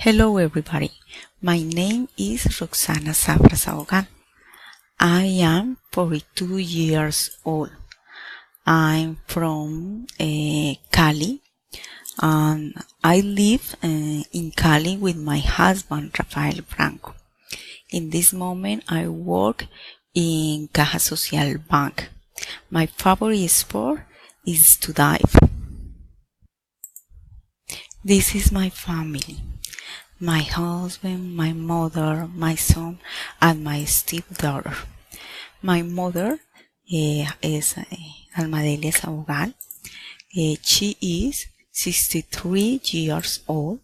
Hello everybody, my name is Roxana Zafra Sabogan. I am 42 years old. I'm from Cali and I live in Cali with my husband Rafael Franco. In this moment I work in Caja Social Bank. My favorite sport is to dive. This is my family. My husband, my mother, my son, and my stepdaughter. My mother is Almadelia Sabogal. She is 63 years old.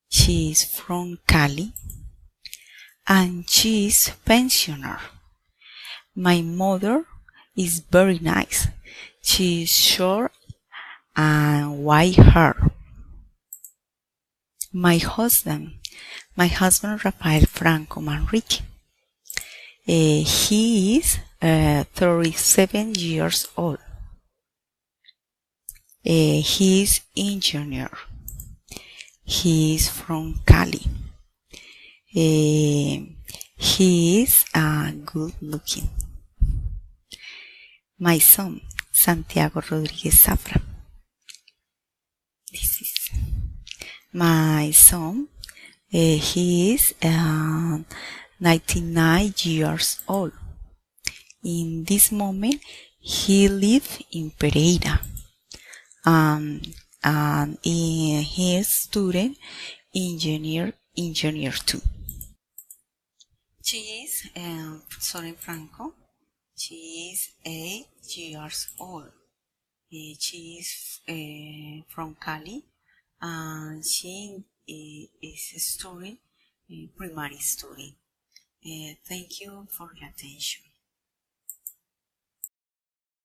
She is from Cali, and she is pensioner. My mother is very nice. She is short and white hair. My husband Rafael Franco Manrique. He is 37 years old. He is engineer. He is from Cali. He is good looking. My son Santiago Rodriguez Zafra. This is my son. He is 99 years old. In this moment, he lives in Pereira, and he is student engineer too. She is Soren Franco. She is 8 years old. She is from Cali, and she is a student, primary student. Thank you for your attention.